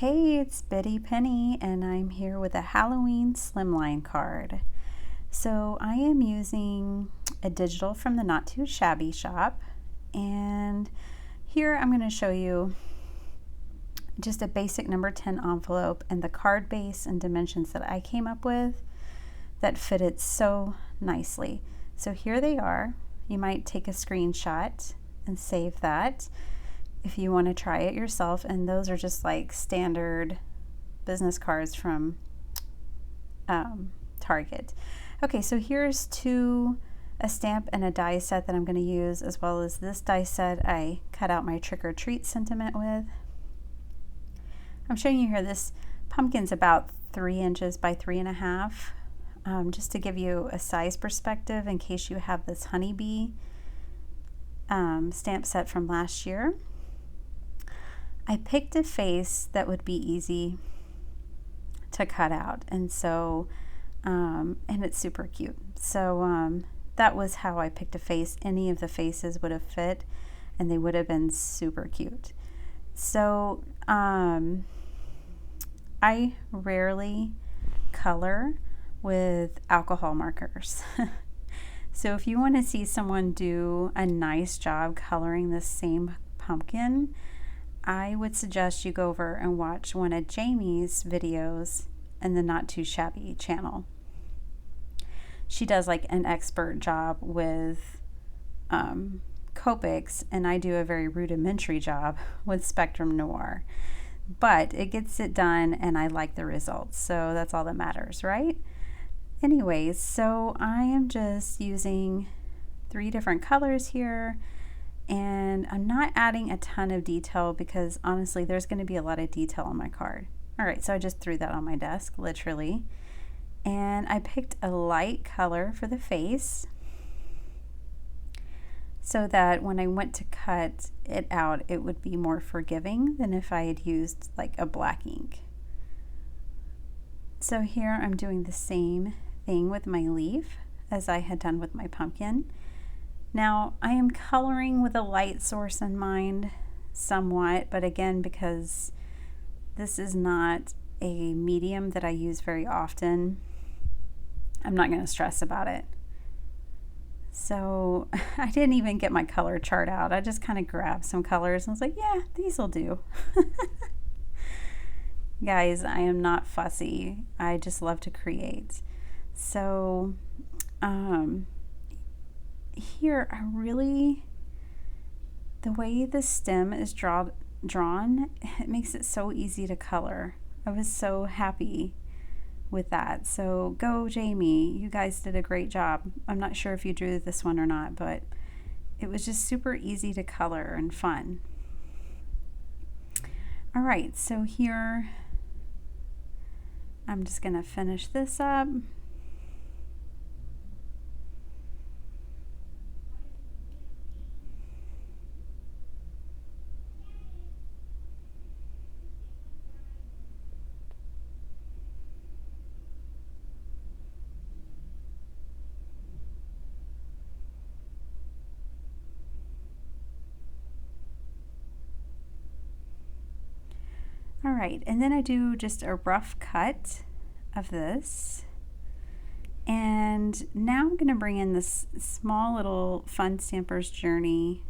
Hey, it's Betty Penny, and I'm here with a Halloween Slimline card. So I am using a digital from the Not Too Shabby shop, and here I'm going to show you just a basic number 10 envelope and the card base and dimensions that I came up with that fitted so nicely. So here they are. You might take a screenshot and save that if you want to try it yourself, and those are just like standard business cards from Target. Okay, so here's a stamp and a die set that I'm going to use, as well as this die set I cut out my trick or treat sentiment with. I'm showing you here, this pumpkin's about 3 inches by 3.5, just to give you a size perspective in case you have this honeybee stamp set from last year. I picked a face that would be easy to cut out, and so and it's super cute. So that was how I picked a face. Any of the faces would have fit, and they would have been super cute. So I rarely color with alcohol markers. So if you want to see someone do a nice job coloring this same pumpkin, I would suggest you go over and watch one of Jamie's videos in the Not Too Shabby channel. She does like an expert job with Copics, and I do a very rudimentary job with Spectrum Noir. But it gets it done, and I like the results, so that's all that matters, right? Anyways, so I am just using 3 different colors here. And I'm not adding a ton of detail because honestly there's going to be a lot of detail on my card. Alright, so I just threw that on my desk, literally. And I picked a light color for the face so that when I went to cut it out, it would be more forgiving than if I had used like a black ink. So here I'm doing the same thing with my leaf as I had done with my pumpkin. Now, I am coloring with a light source in mind somewhat, but again, because this is not a medium that I use very often, I'm not going to stress about it. So I didn't even get my color chart out. I just kind of grabbed some colors and was like, yeah, these will do. Guys, I am not fussy. I just love to create. So, here the way the stem is drawn, it makes it so easy to color. I was so happy with that. So go Jamie, you guys did a great job. I'm not sure if you drew this one or not, but it was just super easy to color and fun. All right, so here I'm just going to finish this up. All right, and then I do just a rough cut of this. And now I'm going to bring in this small little Fun Stamper's Journey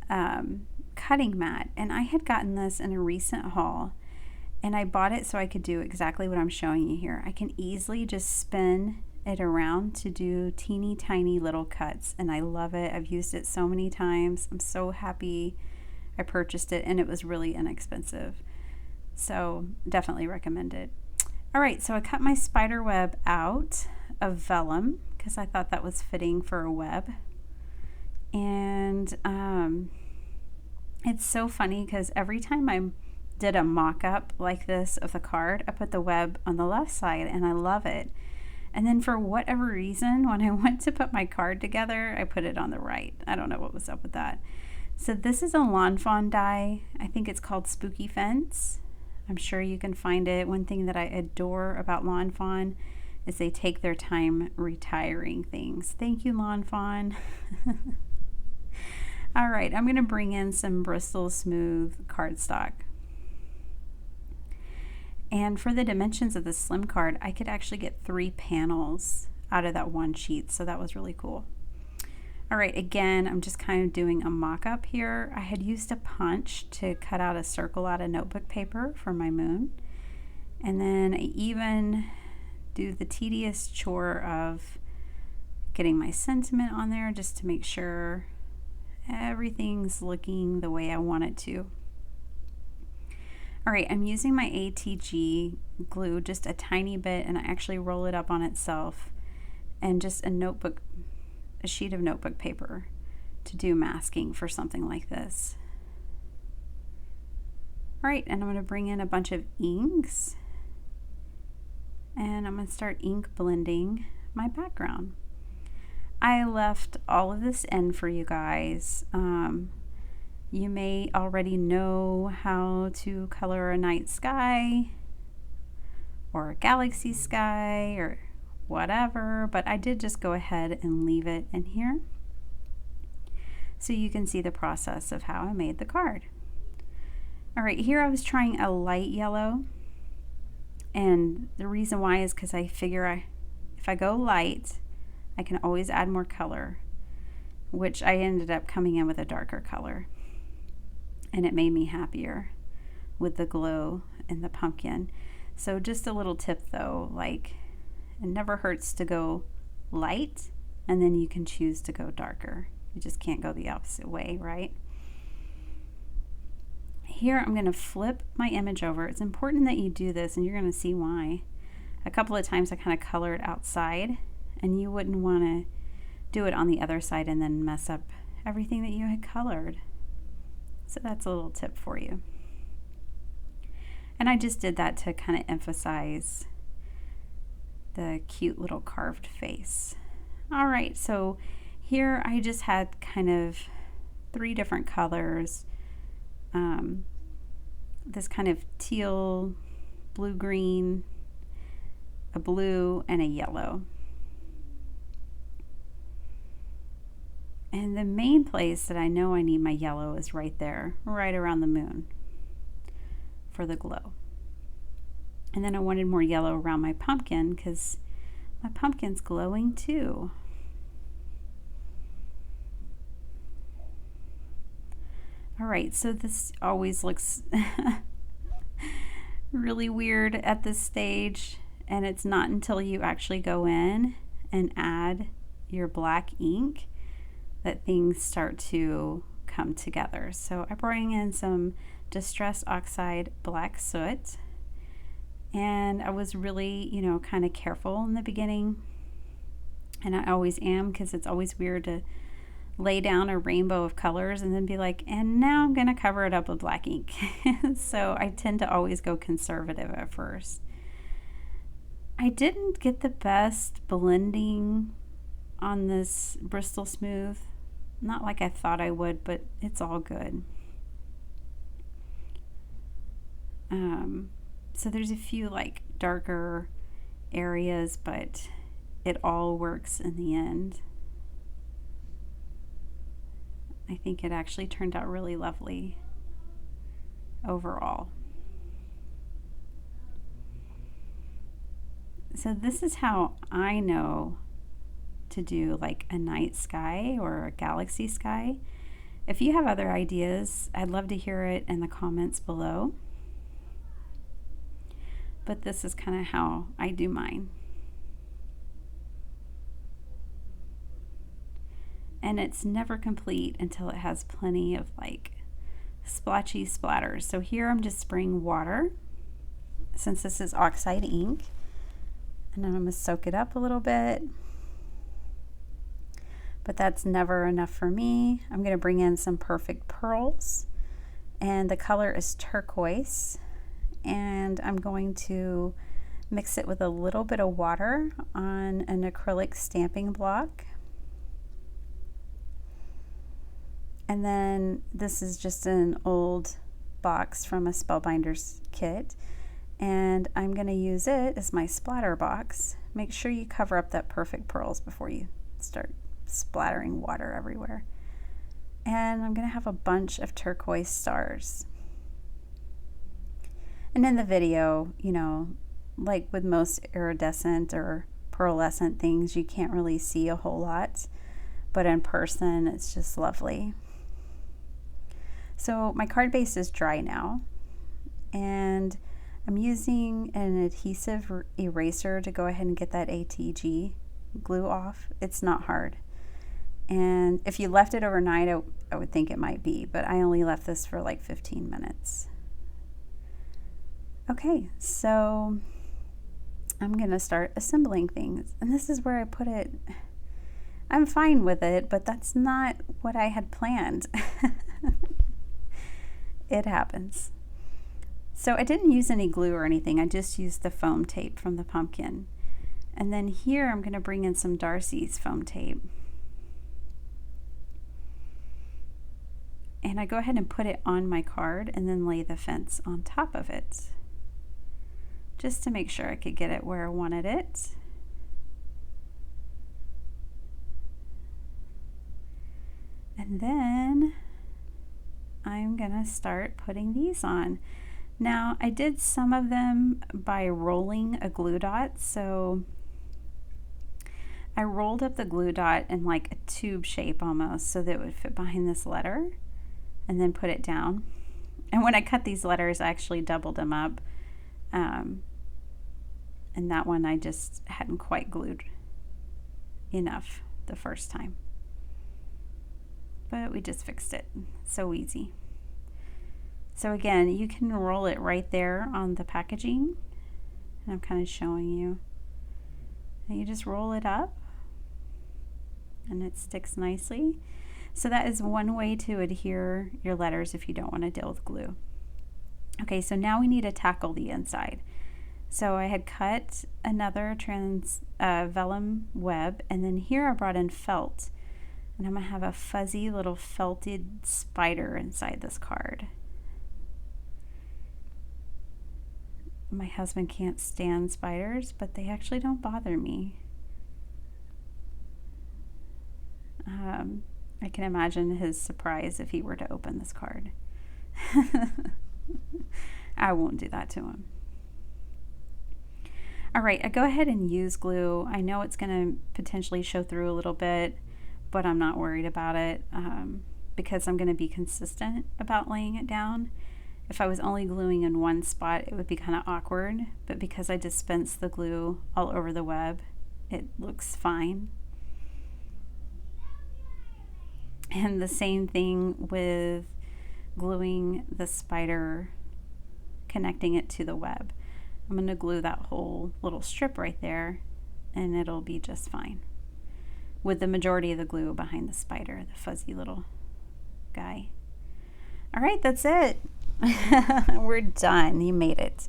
cutting mat. And I had gotten this in a recent haul, and I bought it so I could do exactly what I'm showing you here. I can easily just spin it around to do teeny tiny little cuts, and I love it. I've used it so many times. I'm so happy I purchased it, and it was really inexpensive. So definitely recommend it. All right, so I cut my spider web out of vellum because I thought that was fitting for a web. And it's so funny because every time I did a mock-up like this of the card, I put the web on the left side, and I love it. And then for whatever reason, when I went to put my card together, I put it on the right. I don't know what was up with that. So this is a Lawn Fawn die. I think it's called Spooky Fence. I'm sure you can find it. One thing that I adore about Lawn Fawn is they take their time retiring things. Thank you, Lawn Fawn. All right, I'm going to bring in some Bristol Smooth cardstock. And for the dimensions of the Slim card, I could actually get 3 panels out of that one sheet, so that was really cool. All right, again, I'm just kind of doing a mock-up here. I had used a punch to cut out a circle out of notebook paper for my moon. And then I even do the tedious chore of getting my sentiment on there just to make sure everything's looking the way I want it to. All right, I'm using my ATG glue just a tiny bit, and I actually roll it up on itself, and just a sheet of notebook paper to do masking for something like this. All right, and I'm going to bring in a bunch of inks, and I'm going to start ink blending my background. I left all of this in for you guys. You may already know how to color a night sky or a galaxy sky or whatever, but I did just go ahead and leave it in here so you can see the process of how I made the card. All right, here I was trying a light yellow, and the reason why is because I figure if I go light, I can always add more color, which I ended up coming in with a darker color, and it made me happier with the glow in the pumpkin. So just a little tip though, like, it never hurts to go light, and then you can choose to go darker. You just can't go the opposite way, right? Here I'm going to flip my image over. It's important that you do this, and you're going to see why. A couple of times I kind of colored outside, and you wouldn't want to do it on the other side and then mess up everything that you had colored. So that's a little tip for you. And I just did that to kind of emphasize the cute little carved face. All right, so here I just had kind of 3 different colors. This kind of teal, blue-green, a blue, and a yellow. And the main place that I know I need my yellow is right there, right around the moon for the glow. And then I wanted more yellow around my pumpkin because my pumpkin's glowing too. All right, so this always looks really weird at this stage, and it's not until you actually go in and add your black ink that things start to come together. So I bring in some Distress Oxide Black Soot, and I was really, kind of careful in the beginning, and I always am, because it's always weird to lay down a rainbow of colors and then be like, and now I'm going to cover it up with black ink. So I tend to always go conservative at first. I didn't get the best blending on this Bristol Smooth. Not like I thought I would, but it's all good. So there's a few like darker areas, but it all works in the end. I think it actually turned out really lovely overall. So this is how I know to do like a night sky or a galaxy sky. If you have other ideas, I'd love to hear it in the comments below. But this is kind of how I do mine. And it's never complete until it has plenty of like splotchy splatters. So here I'm just spraying water, since this is oxide ink, and then I'm going to soak it up a little bit. But that's never enough for me. I'm going to bring in some Perfect Pearls, and the color is turquoise, and I'm going to mix it with a little bit of water on an acrylic stamping block. And then this is just an old box from a Spellbinders kit, and I'm going to use it as my splatter box. Make sure you cover up that Perfect Pearls before you start splattering water everywhere. And I'm going to have a bunch of turquoise stars. And in the video, you know, like with most iridescent or pearlescent things, you can't really see a whole lot, but in person, it's just lovely. So my card base is dry now, and I'm using an adhesive eraser to go ahead and get that ATG glue off. It's not hard. And if you left it overnight, I would think it might be, but I only left this for like 15 minutes. Okay, so I'm gonna start assembling things. And this is where I put it. I'm fine with it, but that's not what I had planned. It happens. So I didn't use any glue or anything. I just used the foam tape from the pumpkin. And then here I'm gonna bring in some Darcy's foam tape. And I go ahead and put it on my card and then lay the fence on top of it, just to make sure I could get it where I wanted it. And then I'm gonna start putting these on. Now, I did some of them by rolling a glue dot, so I rolled up the glue dot in like a tube shape almost so that it would fit behind this letter, and then put it down. And when I cut these letters, I actually doubled them up. And that one I just hadn't quite glued enough the first time. But we just fixed it. So easy. So again, you can roll it right there on the packaging. And I'm kind of showing you. And you just roll it up and it sticks nicely. So that is one way to adhere your letters if you don't want to deal with glue. Okay, so now we need to tackle the inside. So I had cut another vellum web, and then here I brought in felt. And I'm gonna have a fuzzy little felted spider inside this card. My husband can't stand spiders, but they actually don't bother me. I can imagine his surprise if he were to open this card. I won't do that to him. All right, I go ahead and use glue. I know it's gonna potentially show through a little bit, but I'm not worried about it because I'm gonna be consistent about laying it down. If I was only gluing in one spot, it would be kind of awkward, but because I dispense the glue all over the web, it looks fine. And the same thing with gluing the spider, connecting it to the web. I'm going to glue that whole little strip right there, and it'll be just fine, with the majority of the glue behind the spider, the fuzzy little guy. All right, that's it. We're done. You made it.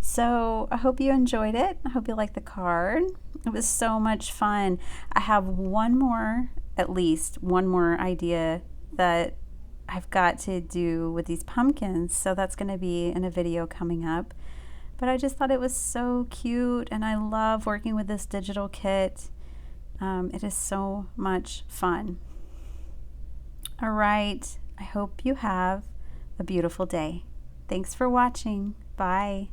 So I hope you enjoyed it. I hope you liked the card. It was so much fun. I have at least one more idea that I've got to do with these pumpkins. So that's going to be in a video coming up. But I just thought it was so cute, and I love working with this digital kit. It is so much fun. All right. I hope you have a beautiful day. Thanks for watching. Bye.